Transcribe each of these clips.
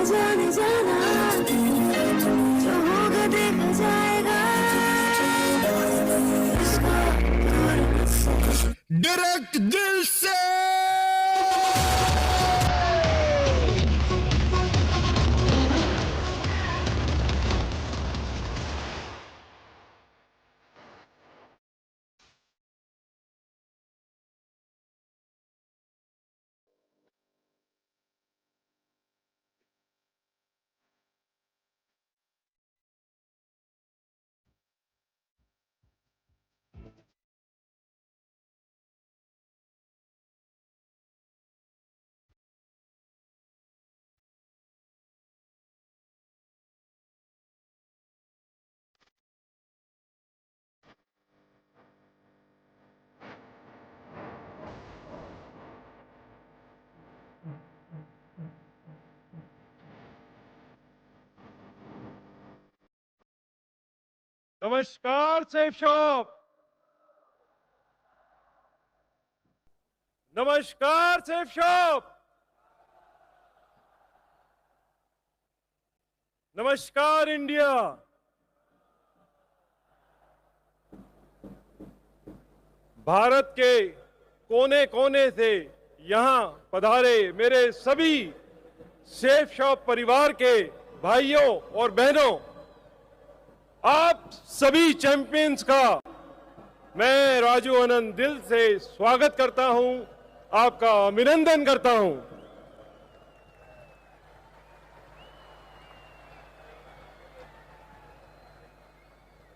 जाने जाना, जो होगा देखा जाएगा, इसको डायरेक्ट दिल से। नमस्कार सेफ शॉप। नमस्कार सेफ शॉप। नमस्कार इंडिया। भारत के कोने कोने से यहां पधारे मेरे सभी सेफ शॉप परिवार के भाइयों और बहनों, आप सभी चैंपियंस का मैं राजू आनंद दिल से स्वागत करता हूं, आपका अभिनंदन करता हूं।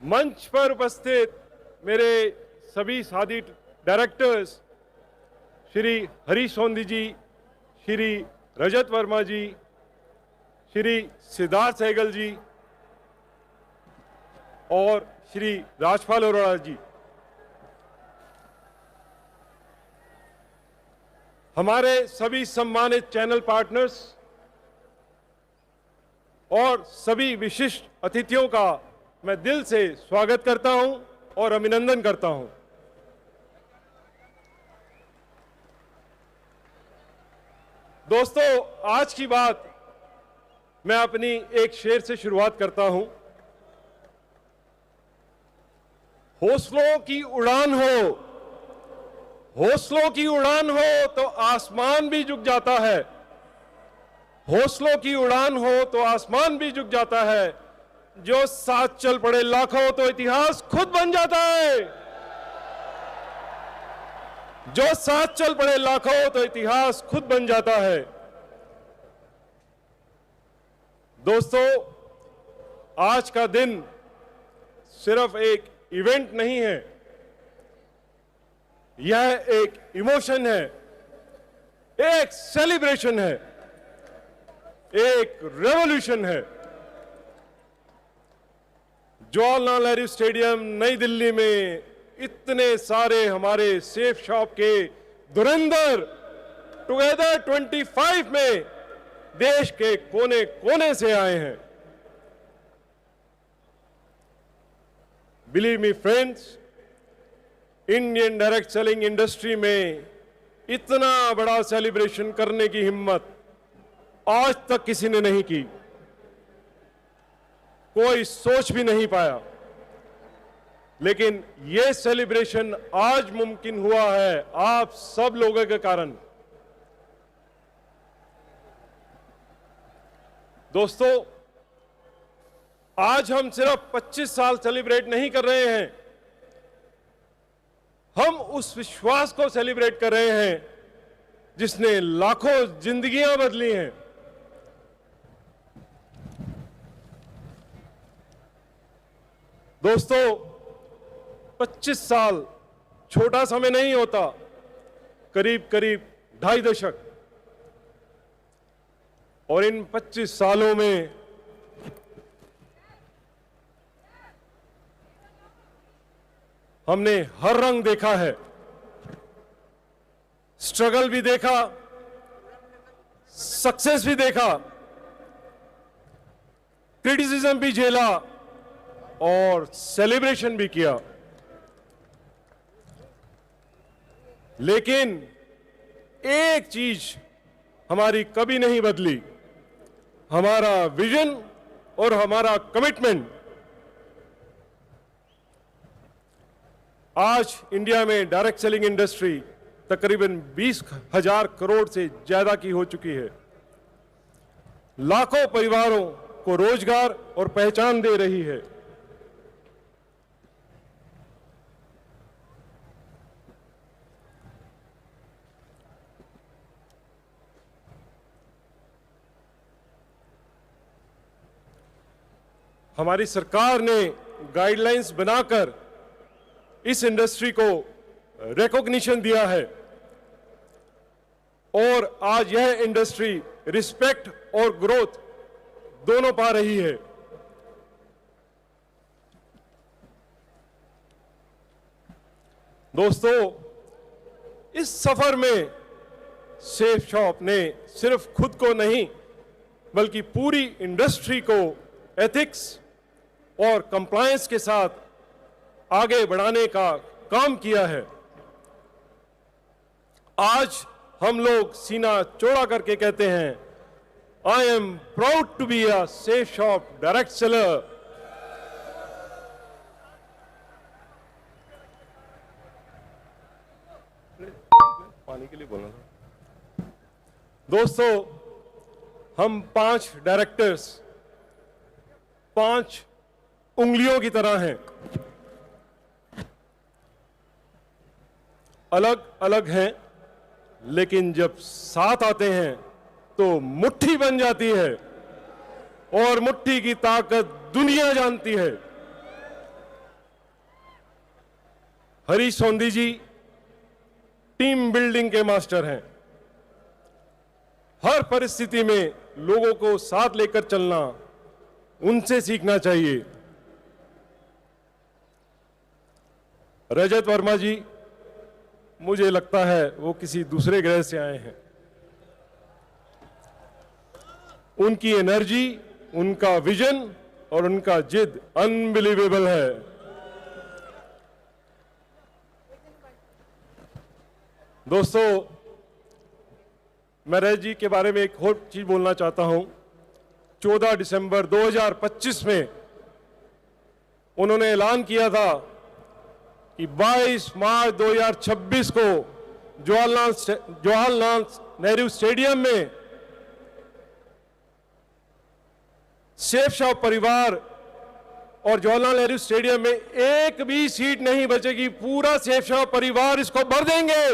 मंच पर उपस्थित मेरे सभी साथी डायरेक्टर्स, श्री हरीश सोंधी जी, श्री रजत वर्मा जी, श्री सिद्धार्थ सहगल जी और श्री राजपाल अरोड़ा जी, हमारे सभी सम्मानित चैनल पार्टनर्स और सभी विशिष्ट अतिथियों का मैं दिल से स्वागत करता हूं और अभिनंदन करता हूं। दोस्तों, आज की बात मैं अपनी एक शेर से शुरुआत करता हूं। हौसलों की उड़ान हो, हौसलों की उड़ान हो तो आसमान भी झुक जाता है। हौसलों की उड़ान हो तो आसमान भी झुक जाता है। जो साथ चल पड़े लाखों तो इतिहास खुद बन जाता है। जो साथ चल पड़े लाखों तो इतिहास खुद बन जाता है। दोस्तों, आज का दिन सिर्फ एक इवेंट नहीं है, यह एक इमोशन है, एक सेलिब्रेशन है, एक रेवोल्यूशन है। जवाहरलाल नेहरू स्टेडियम नई दिल्ली में इतने सारे हमारे सेफ शॉप के धुरंधर टुगेदर 25 में देश के कोने कोने से आए हैं। Believe me friends, Indian direct selling industry में इतना बड़ा सेलिब्रेशन करने की हिम्मत आज तक किसी ने नहीं की, कोई सोच भी नहीं पाया। लेकिन यह सेलिब्रेशन आज मुमकिन हुआ है आप सब लोगों के कारण। दोस्तों, आज हम सिर्फ 25 साल सेलिब्रेट नहीं कर रहे हैं, हम उस विश्वास को सेलिब्रेट कर रहे हैं जिसने लाखों जिंदगियां बदली हैं। दोस्तों, 25 साल छोटा समय नहीं होता, करीब करीब 2.5 दशक। और इन 25 सालों में हमने हर रंग देखा है, स्ट्रगल भी देखा, सक्सेस भी देखा, क्रिटिसिज्म भी झेला और सेलिब्रेशन भी किया। लेकिन एक चीज हमारी कभी नहीं बदली, हमारा विजन और हमारा कमिटमेंट आज इंडिया में डायरेक्ट सेलिंग इंडस्ट्री तकरीबन 20,000 करोड़ से ज्यादा की हो चुकी है, लाखों परिवारों को रोजगार और पहचान दे रही है। हमारी सरकार ने गाइडलाइंस बनाकर इस इंडस्ट्री को रिकॉग्निशन दिया है और आज यह इंडस्ट्री रिस्पेक्ट और ग्रोथ दोनों पा रही है। दोस्तों, इस सफर में सेफ शॉप ने सिर्फ खुद को नहीं बल्कि पूरी इंडस्ट्री को एथिक्स और कंप्लायंस के साथ आगे बढ़ाने का काम किया है। आज हम लोग सीना चौड़ा करके कहते हैं, I am proud to be a Safe Shop direct seller. पानी के लिए बोलना था। दोस्तों, हम 5 डायरेक्टर्स 5 उंगलियों की तरह हैं, अलग अलग हैं, लेकिन जब साथ आते हैं तो मुट्ठी बन जाती है और मुट्ठी की ताकत दुनिया जानती है। हरीश सोंधी जी टीम बिल्डिंग के मास्टर हैं। हर परिस्थिति में लोगों को साथ लेकर चलना उनसे सीखना चाहिए। रजत वर्मा जी, मुझे लगता है वो किसी दूसरे ग्रह से आए हैं। उनकी एनर्जी, उनका विजन और उनका जिद अनबिलीवेबल है। दोस्तों, मैं रजत जी के बारे में एक और चीज बोलना चाहता हूं। 14 दिसंबर 2025 में उन्होंने ऐलान किया था कि 22 मार्च 2026 को जवाहरलाल नेहरू स्टेडियम में सेफ शॉप परिवार और जवाहरलाल नेहरू स्टेडियम में एक भी सीट नहीं बचेगी, पूरा सेफ शॉप परिवार इसको भर देंगे।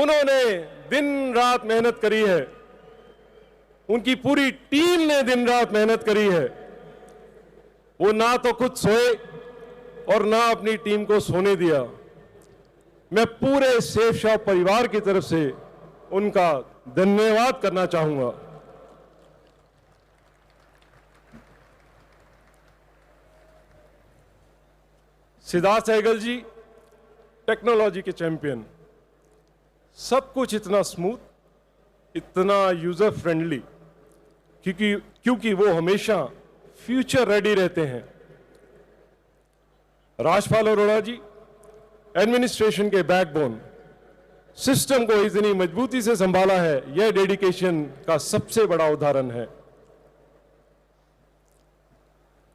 उन्होंने दिन रात मेहनत करी है, उनकी पूरी टीम ने दिन रात मेहनत करी है। वो ना तो खुद सोए और ना अपनी टीम को सोने दिया। मैं पूरे सेफ शॉप परिवार की तरफ से उनका धन्यवाद करना चाहूंगा। सिद्धार्थ सहगल जी टेक्नोलॉजी के चैंपियन, सब कुछ इतना स्मूथ, इतना यूजर फ्रेंडली, क्योंकि वो हमेशा फ्यूचर रेडी रहते हैं। राजपाल अरोड़ा जी एडमिनिस्ट्रेशन के बैकबोन, सिस्टम को इतनी मजबूती से संभाला है, यह डेडिकेशन का सबसे बड़ा उदाहरण है।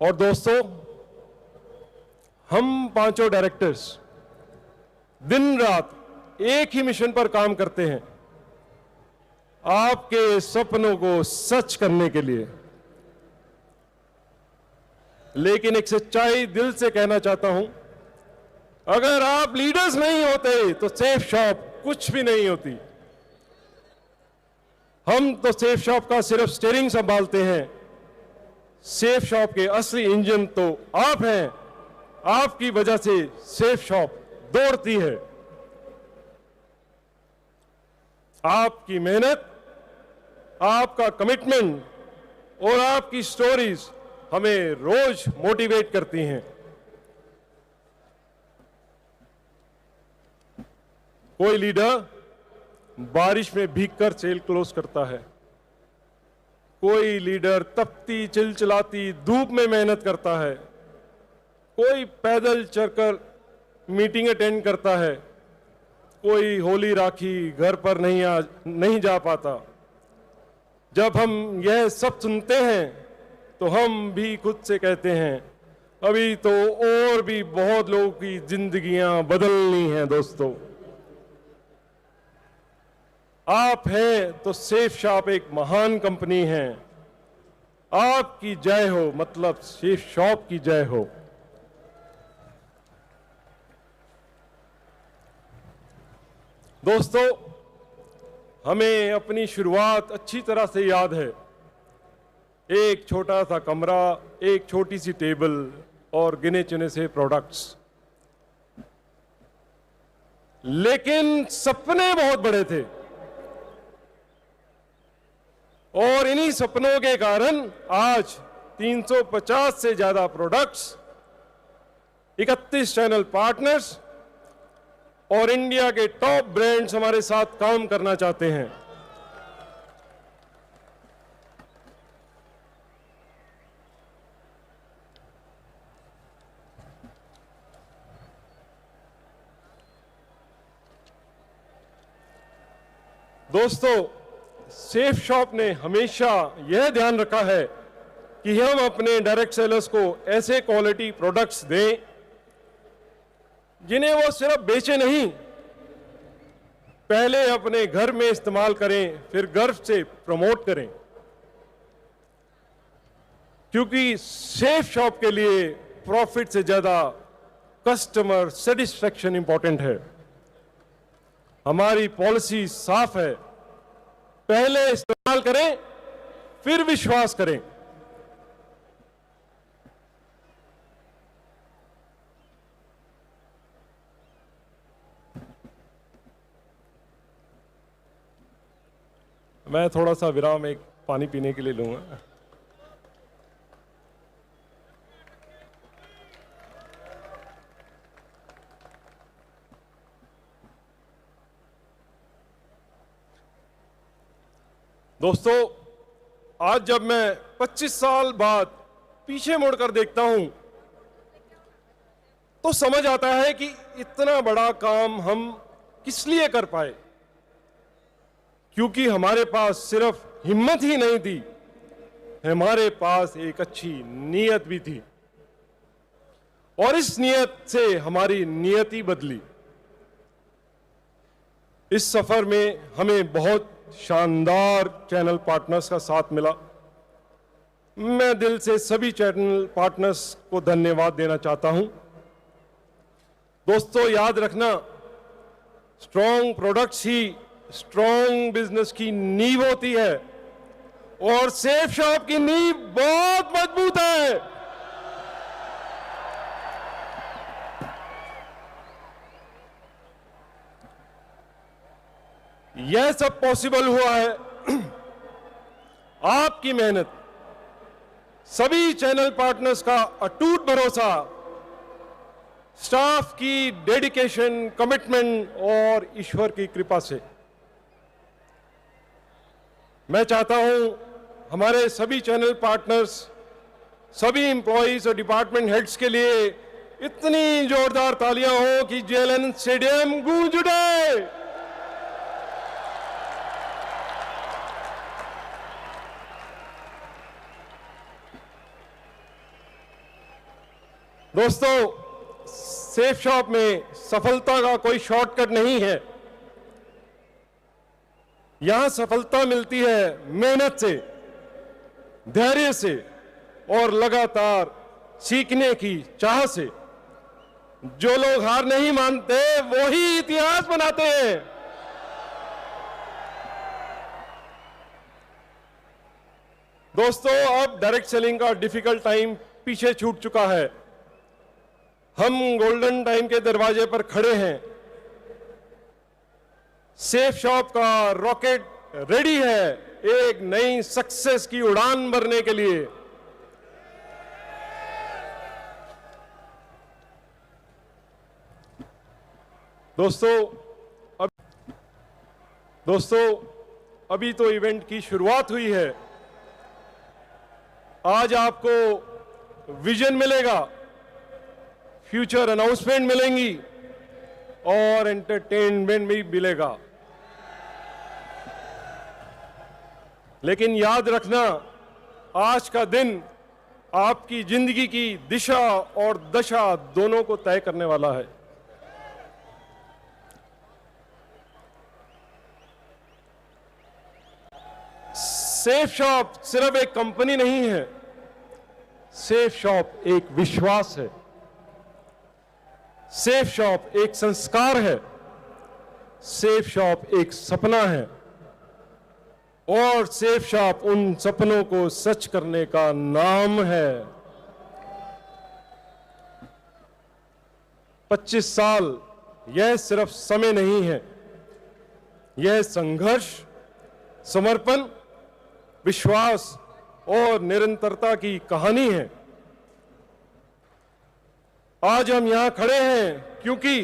और दोस्तों, हम पांचों डायरेक्टर्स दिन रात एक ही मिशन पर काम करते हैं, आपके सपनों को सच करने के लिए। लेकिन एक सच्चाई दिल से कहना चाहता हूं, अगर आप लीडर्स नहीं होते तो सेफ शॉप कुछ भी नहीं होती। हम तो सेफ शॉप का सिर्फ स्टीयरिंग संभालते हैं, सेफ शॉप के असली इंजन तो आप हैं। आपकी वजह से सेफ शॉप दौड़ती है। आपकी मेहनत, आपका कमिटमेंट और आपकी स्टोरीज हमें रोज मोटिवेट करती हैं। कोई लीडर बारिश में भीगकर सेल क्लोज करता है, कोई लीडर तपती चिलचिलाती धूप में मेहनत करता है, कोई पैदल चलकर मीटिंग अटेंड करता है, कोई होली राखी घर पर नहीं जा पाता। जब हम यह सब सुनते हैं तो हम भी खुद से कहते हैं अभी तो और भी बहुत लोगों की जिंदगियां बदलनी हैं। दोस्तों, आप हैं तो सेफ शॉप एक महान कंपनी है। आपकी जय हो, मतलब सेफ शॉप की जय हो। दोस्तों, हमें अपनी शुरुआत अच्छी तरह से याद है। एक छोटा सा कमरा, एक छोटी सी टेबल और गिने चुने से प्रोडक्ट्स, लेकिन सपने बहुत बड़े थे। और इन्हीं सपनों के कारण आज 350 से ज्यादा प्रोडक्ट्स, 31 चैनल पार्टनर्स और इंडिया के टॉप ब्रांड्स हमारे साथ काम करना चाहते हैं। दोस्तों, सेफ शॉप ने हमेशा यह ध्यान रखा है कि हम अपने डायरेक्ट सेलर्स को ऐसे क्वालिटी प्रोडक्ट्स दें जिन्हें वो सिर्फ बेचे नहीं, पहले अपने घर में इस्तेमाल करें, फिर गर्व से प्रमोट करें। क्योंकि सेफ शॉप के लिए प्रॉफिट से ज्यादा कस्टमर सेटिस्फैक्शन इंपॉर्टेंट है। हमारी पॉलिसी साफ है, पहले इस्तेमाल करें फिर विश्वास करें। मैं थोड़ा सा विराम एक पानी पीने के लिए लूंगा। दोस्तों, आज जब मैं 25 साल बाद पीछे मुड़कर देखता हूं तो समझ आता है कि इतना बड़ा काम हम किस लिए कर पाए। क्योंकि हमारे पास सिर्फ हिम्मत ही नहीं थी, हमारे पास एक अच्छी नीयत भी थी। और इस नीयत से हमारी नियति बदली। इस सफर में हमें बहुत शानदार चैनल पार्टनर्स का साथ मिला। मैं दिल से सभी चैनल पार्टनर्स को धन्यवाद देना चाहता हूं। दोस्तों, याद रखना, स्ट्रॉन्ग प्रोडक्ट्स ही स्ट्रॉन्ग बिजनेस की नींव होती है और सेफ शॉप की नींव बहुत मजबूत है। यह सब पॉसिबल हुआ है आपकी मेहनत, सभी चैनल पार्टनर्स का अटूट भरोसा, स्टाफ की डेडिकेशन, कमिटमेंट और ईश्वर की कृपा से। मैं चाहता हूं हमारे सभी चैनल पार्टनर्स, सभी एम्प्लॉइज और डिपार्टमेंट हेड्स के लिए इतनी जोरदार तालियां हो कि जेएलएन स्टेडियम गूंज उठे। दोस्तों, सेफ शॉप में सफलता का कोई शॉर्टकट नहीं है। यहां सफलता मिलती है मेहनत से, धैर्य से और लगातार सीखने की चाह से। जो लोग हार नहीं मानते वो ही इतिहास बनाते हैं। दोस्तों, अब डायरेक्ट सेलिंग का डिफिकल्ट टाइम पीछे छूट चुका है। हम गोल्डन टाइम के दरवाजे पर खड़े हैं। सेफ शॉप का रॉकेट रेडी है एक नई सक्सेस की उड़ान भरने के लिए। दोस्तों, अभी तो इवेंट की शुरुआत हुई है। आज आपको विजन मिलेगा, फ्यूचर अनाउंसमेंट मिलेंगी और एंटरटेनमेंट भी मिलेगा। लेकिन याद रखना, आज का दिन आपकी जिंदगी की दिशा और दशा दोनों को तय करने वाला है। सेफ शॉप सिर्फ एक कंपनी नहीं है, सेफ शॉप एक विश्वास है, सेफ शॉप एक संस्कार है, सेफ शॉप एक सपना है और सेफ शॉप उन सपनों को सच करने का नाम है। 25 साल यह सिर्फ समय नहीं है, यह संघर्ष, समर्पण, विश्वास और निरंतरता की कहानी है। आज हम यहां खड़े हैं क्योंकि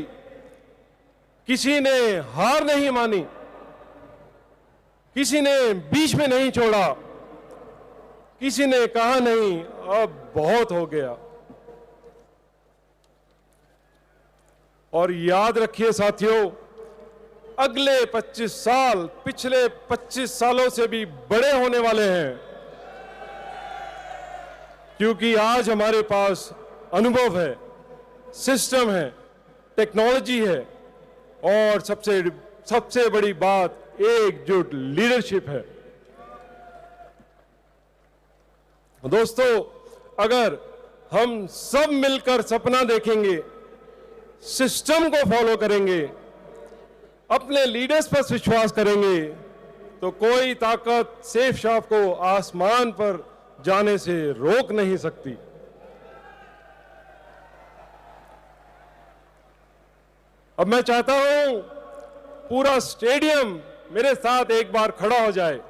किसी ने हार नहीं मानी, किसी ने बीच में नहीं छोड़ा, किसी ने कहा नहीं अब बहुत हो गया। और याद रखिए साथियों, अगले 25 साल पिछले 25 सालों से भी बड़े होने वाले हैं, क्योंकि आज हमारे पास अनुभव है, सिस्टम है, टेक्नोलॉजी है और सबसे बड़ी बात एकजुट लीडरशिप है। दोस्तों, अगर हम सब मिलकर सपना देखेंगे, सिस्टम को फॉलो करेंगे, अपने लीडर्स पर विश्वास करेंगे, तो कोई ताकत सेफ शॉप को आसमान पर जाने से रोक नहीं सकती। अब मैं चाहता हूं पूरा स्टेडियम मेरे साथ एक बार खड़ा हो जाए।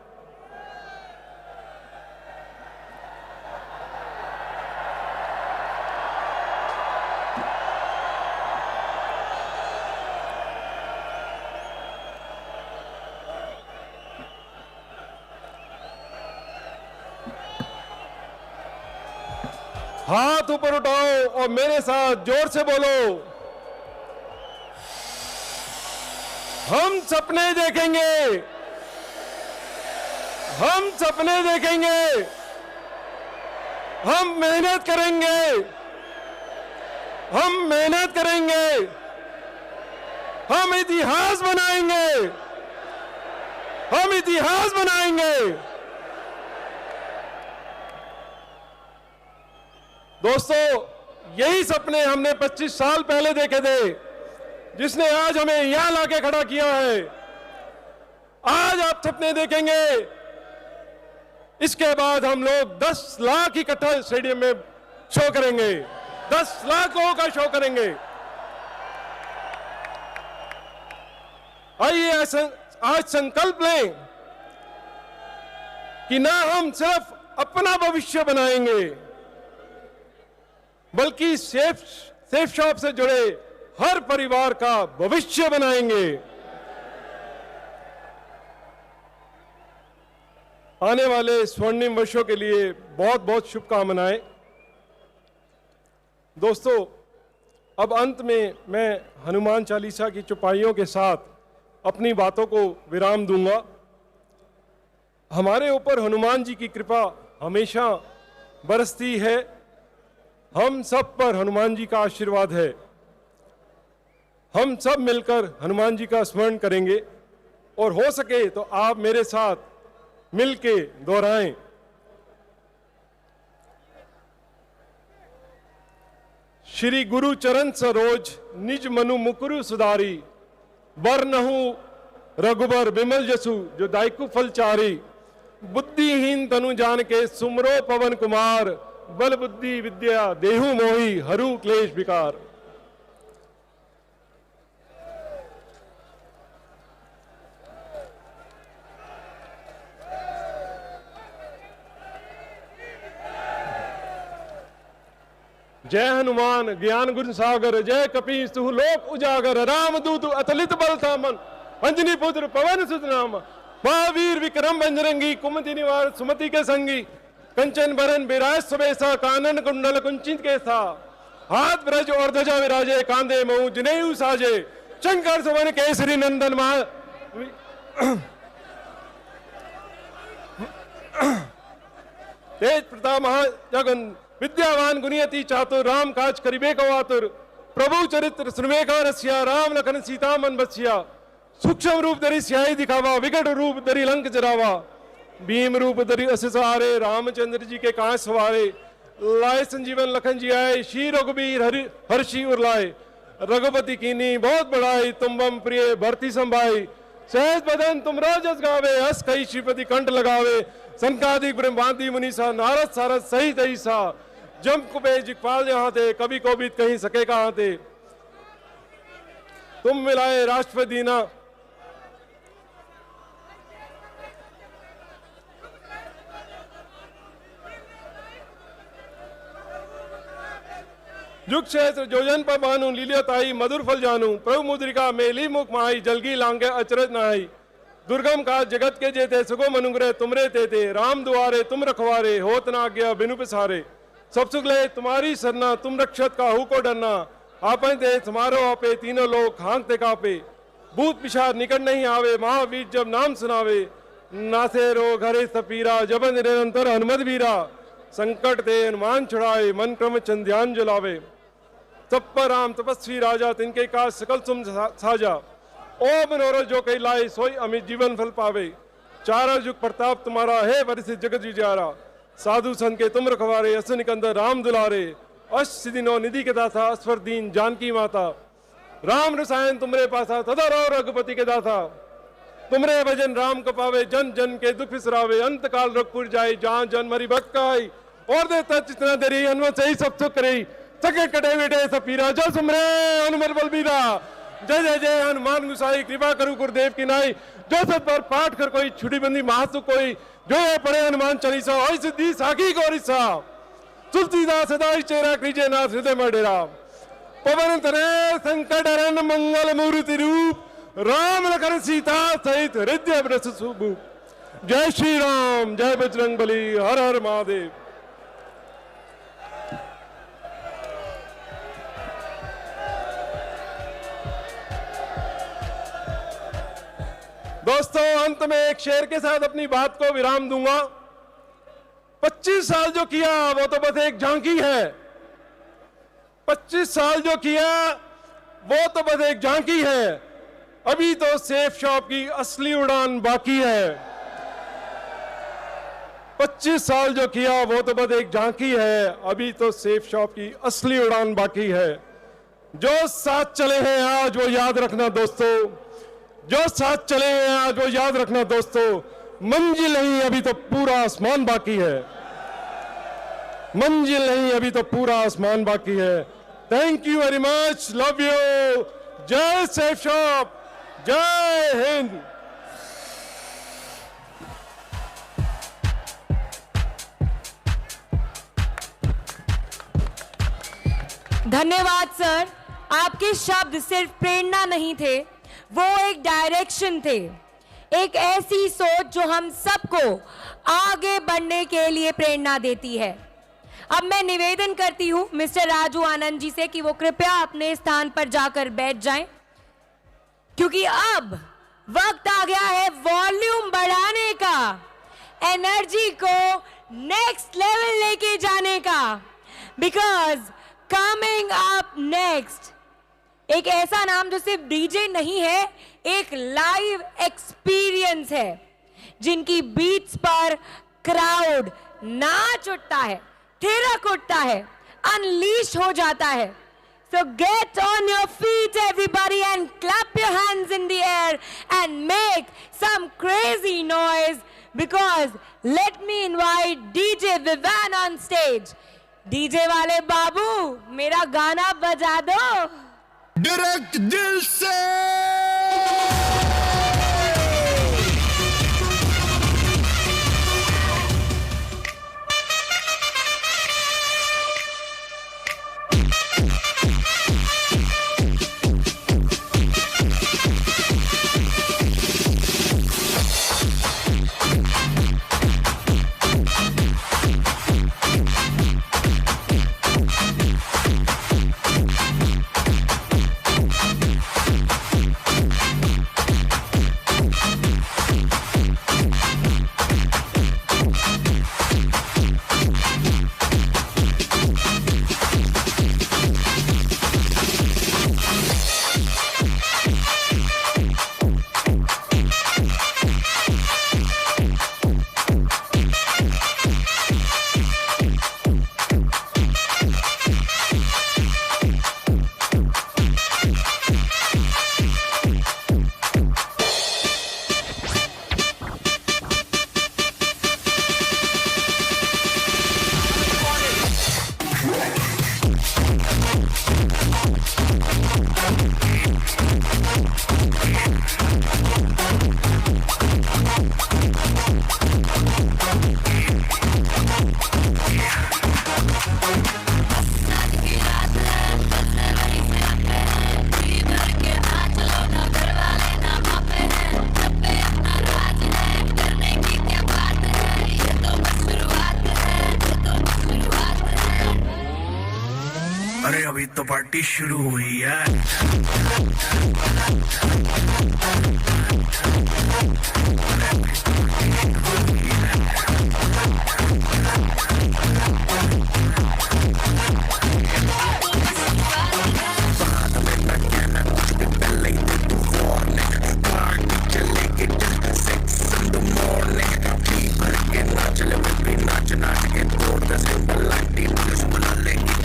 हाथ ऊपर उठाओ और मेरे साथ जोर से बोलो, हम सपने देखेंगे, हम सपने देखेंगे, हम मेहनत करेंगे, हम मेहनत करेंगे, हम इतिहास बनाएंगे, हम इतिहास बनाएंगे। दोस्तों, यही सपने हमने 25 साल पहले देखे थे, जिसने आज हमें यहां लाके खड़ा किया है। आज आप सपने देखेंगे, इसके बाद हम लोग 10 लाख इकट्ठा स्टेडियम में शो करेंगे, 10 लाख लोगों का शो करेंगे। आइए आज संकल्प लें कि ना हम सिर्फ अपना भविष्य बनाएंगे, बल्कि सेफ शॉप से जुड़े हर परिवार का भविष्य बनाएंगे। आने वाले स्वर्णिम वर्षों के लिए बहुत बहुत शुभकामनाएं। दोस्तों, अब अंत में मैं हनुमान चालीसा की चौपाइयों के साथ अपनी बातों को विराम दूंगा। हमारे ऊपर हनुमान जी की कृपा हमेशा बरसती है, हम सब पर हनुमान जी का आशीर्वाद है। हम सब मिलकर हनुमान जी का स्मरण करेंगे और हो सके तो आप मेरे साथ मिलके दोहराएं। श्री गुरु चरण सरोज निज मनु मुकुरु सुधारी, वरनहु रघुबर बिमल जसु जो दायकु फलचारी। बुद्धिहीन तनु जान के सुमरो पवन कुमार, बल बुद्धि विद्या देहु मोहि हरु क्लेश विकार। जय हनुमान ज्ञान गुण सागर, जय कपीस तुहु लोक उजागर। राम दूत अतुलित बल थामन, अंजनी पुत्र पवन सुत नाम। महावीर विक्रम बजरंगी, कुमति निवार सुमति के संगी। कंचन बरन बिराज सुबेसा, कानन कुंडल कुंचित केसा। हाथ ब्रज और ध्वजा विराजे, कांधे महु जनेऊ साजे। शंकर सुवन केसरी नंदन महा तेज प्रताप महाजगन विद्यावान गुणियति चातुर राम काज करिबे को आतुर प्रभु चरित्र सुनवे का रसिया राम लखन सीता मन बसिया सूक्ष्म रूप धरि स्याही दिखावा विकट रूप धरि लंक जरावा भीम रूप धरि अस सहारे रामचंद्र जी के कांच सवारे लाए संजीवन लखन जी आए श्री रघुबीर हर्षि उरलाए रघुपति कीनी बहुत बड़ाई तुम बम प्रिय भरती संभाई सहज बदन तुम राजस गावे हस कई श्रीपति कंठ लगावे संकादिक ब्रह्मादि मुनीसा नारद सारद सहित ऐसा जम कुबे जिकपाल यहाँ थे कभी को भी कहीं सके कहाँ थे तुम मिलाए राष्ट्रपति दीना युग क्षेत्र जोजन पर बानु लीलियताई मधुर फल जानू प्रभु मुद्रिका मेली मुख माई जलगी लांगे अचरज नाई दुर्गम का जगत के जेते सुगो मनुग्रह तुमरे तेते राम दुआरे तुम रखवारे होत ना गया बिनु पिसारे सब सुख ले तुम्हारी सरना तुम रक्षत का हु को डरना आपन ते तुम्हारो आपे तीनों लोग खांगते कापे भूत पिशाच निकट नहीं आवे महावीर जब नाम सुनावे नासे रोग हरे सपीरा जब निरंतर हनुमत वीरा संकट ते हनुमान छुड़ाए मन क्रम चंद्यान जलावे तप राम तपस्वी राजा तिनके का सकल तुम साजा ओ मनोरथ जो कही लाए सोई अमित जीवन फल पावे चारा युग प्रताप तुम्हारा है परिसित जगत जुझारा साधु संत के तुम रखवारे अस निकंदर राम दुलारे अष्ट सिदिनो निधि के दाता अस्वर दीन जानकी माता राम रसायन तुमरे पासा तदा रो रघुपति के दाता तुमरे भजन राम को पावे जन जन के दुख बिसरावे अंत काल रघुपुर जाए जहाँ जन मरी भक्त का आई और देता चितना देरी हनुमत से ही सब सुख करी सके कटे बेटे सपीरा जो सुमरे हनुमत बलबीरा जय जय जय हनुमान गुसाई कृपा करू गुरुदेव की नाई जो सत पर पाठ कर कोई छुटी बंदी महासु कोई जो ये पढ़े हनुमान चालीसा और सिद्धि साखी गौरीसा तुलसीदास सदा चेहरा कीजे नाथ हृदय में डेरा पवन तरे संकट हरण मंगल मूर्ति रूप राम लखन सीता सहित हृदय ब्रस सुभूप जय श्री राम जय बजरंग बली हर हर महादेव। दोस्तों अंत में एक शेर के साथ अपनी बात को विराम दूंगा। 25 साल जो किया वो तो बस एक झांकी है। 25 साल जो किया वो तो बस एक झांकी है, अभी तो सेफ शॉप की असली उड़ान बाकी है। 25 साल जो किया वो तो बस एक झांकी है, अभी तो सेफ शॉप की असली उड़ान बाकी है। जो साथ चले हैं आज वो याद रखना दोस्तों, जो साथ चले हैं आज वो याद रखना दोस्तों, मंजिल नहीं अभी तो पूरा आसमान बाकी है, मंजिल नहीं अभी तो पूरा आसमान बाकी है। Thank you very much, love you, जय सेफ शॉप, जय हिंद। धन्यवाद सर, आपके शब्द सिर्फ प्रेरणा नहीं थे, वो एक डायरेक्शन थे, एक ऐसी सोच जो हम सबको आगे बढ़ने के लिए प्रेरणा देती है। अब मैं निवेदन करती हूं मिस्टर राजू आनंद जी से कि वो कृपया अपने स्थान पर जाकर बैठ जाएं, क्योंकि अब वक्त आ गया है वॉल्यूम बढ़ाने का, एनर्जी को नेक्स्ट लेवल लेके जाने का। बिकॉज कमिंग अप नेक्स्ट एक ऐसा नाम जो सिर्फ डीजे नहीं है, एक लाइव एक्सपीरियंस है, जिनकी बीट्स पर क्राउड नाच उठता है, थिरक उठता है, अनलीश हो जाता है। So get on your feet everybody and clap your hands in the air and make some crazy noise, because let me invite DJ Vivan on stage. DJ वाले बाबू मेरा गाना बजा दो। डायरेक्ट दिल से अभी तो पार्टी शुरू हुई है।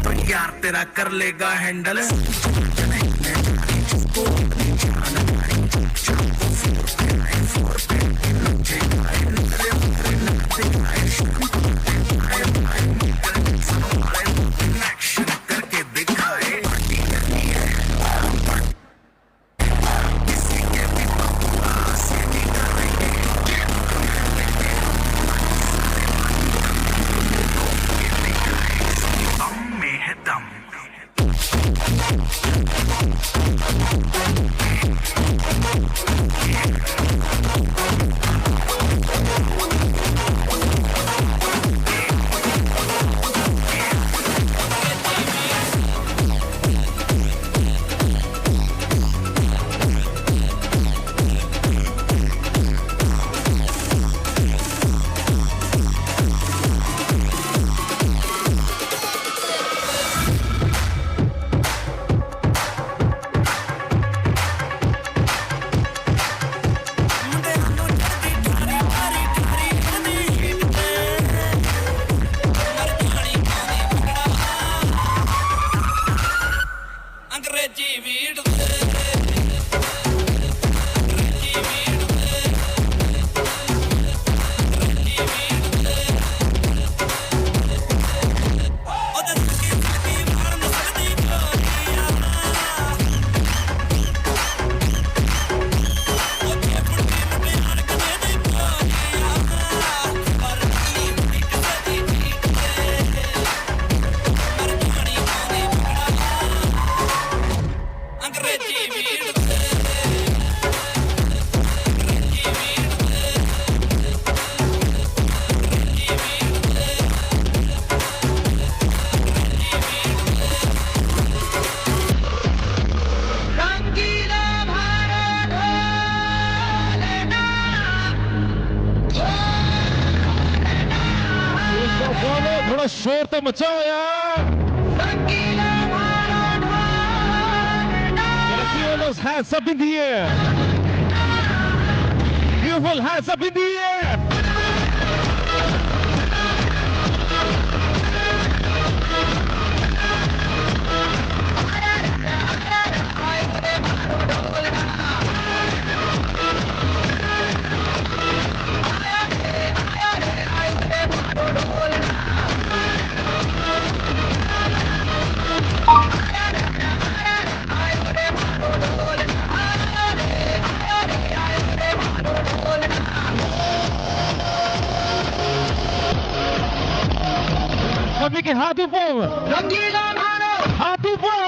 तो यार तेरा कर लेगा हैंडल। करके दिखाए में है दम। थोड़ा शोर तो मचाओ यार। Let's see all those hands up in the air. Beautiful hands up in the air. सभी के हाथ ऊपर, हाथ ऊपर।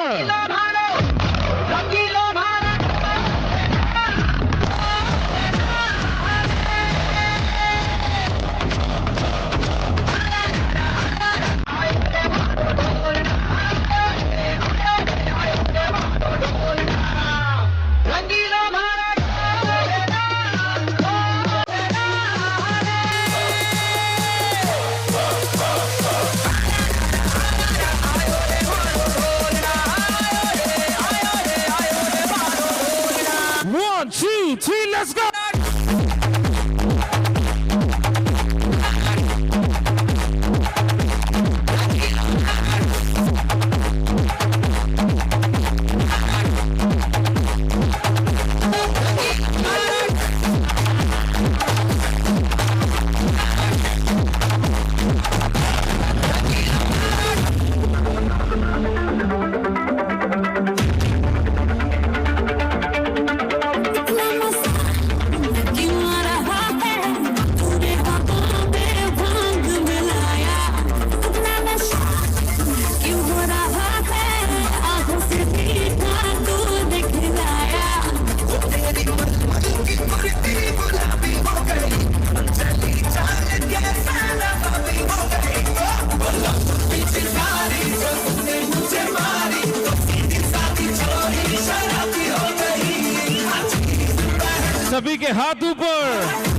के हाथ ऊपर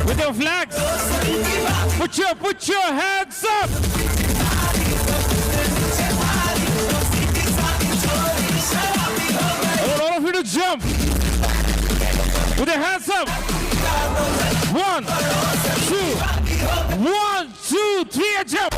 with your flags. Put your hands up. I want all of you to jump with your hands up. 1, 2, 1, 2, 3, and jump.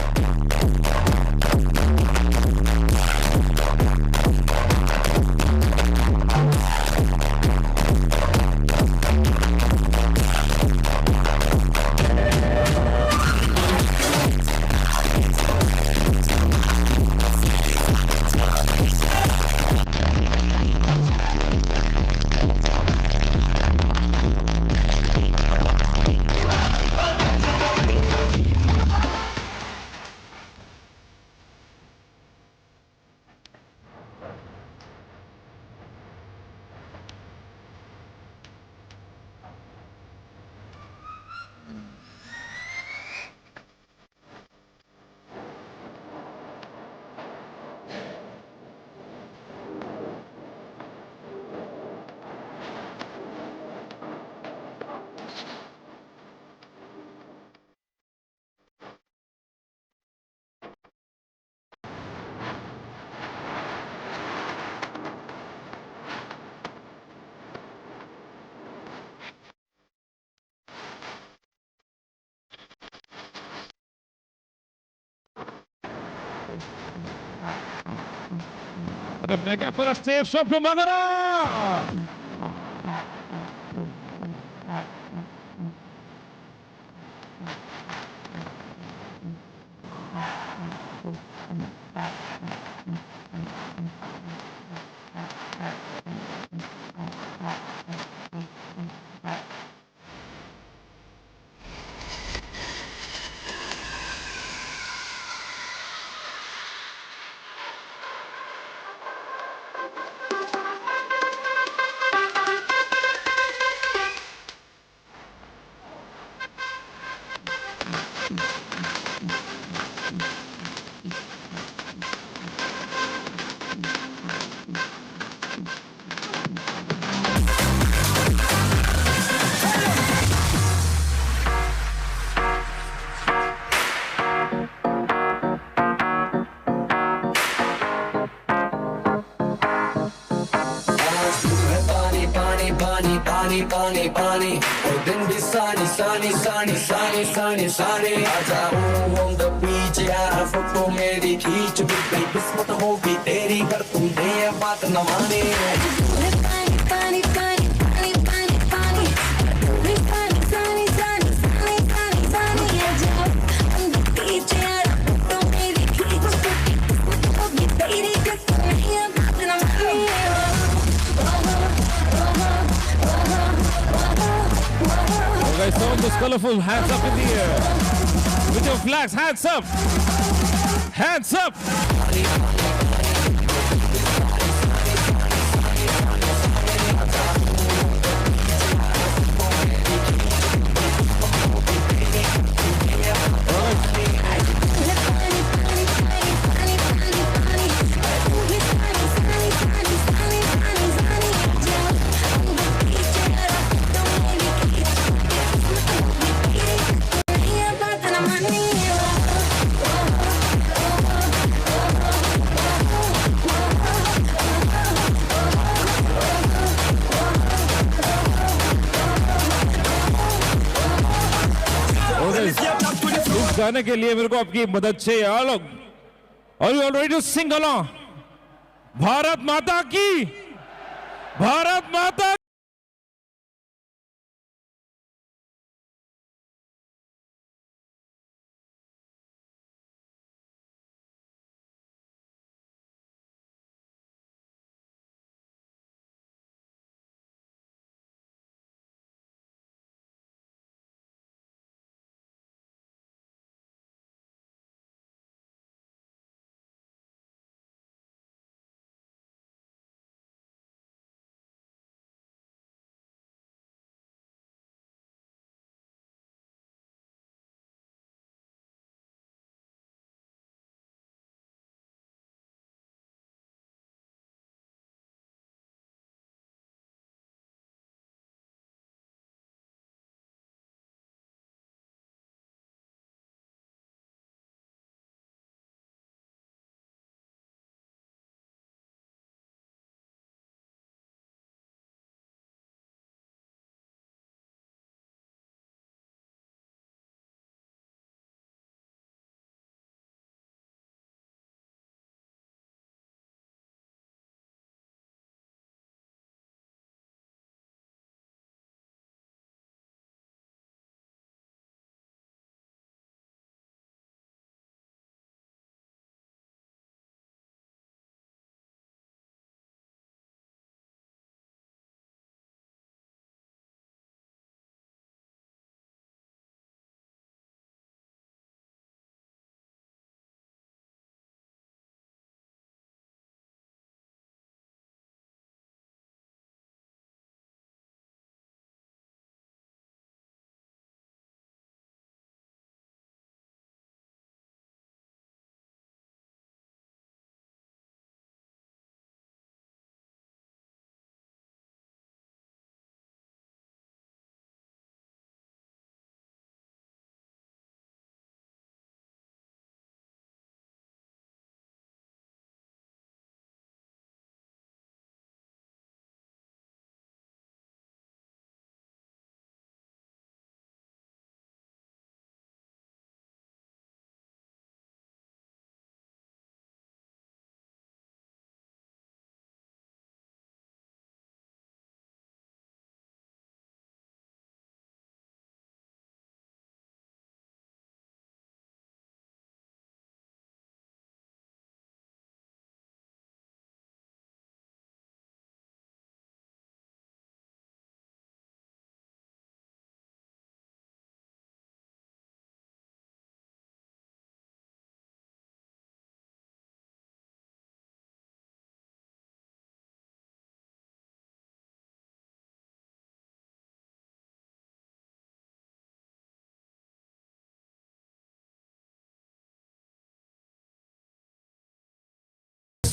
Rebecca for a safe shot from Magara. पानी पानी पानी और दिन भी sunny sunny sunny sunny sunny sunny आजा on the beach यार photo मेरी खींच भी किस्मत होगी तेरी कर तूने ये बात न मानी पानी पानी पानी पानी पानी पानी पानी sunny sunny sunny sunny sunny आजा on the beach यार फोटो मेरी खींच भी किस्मत होगी तेरी कर तूने ये बात न मानी Guys, someone those colorful hands up in the air. With your flags, hands up. Hands up. इस गाने के लिए मेरे को आपकी मदद चाहिए यार लोग और you already to sing along Bharat Mata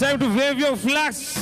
time to wave your flags.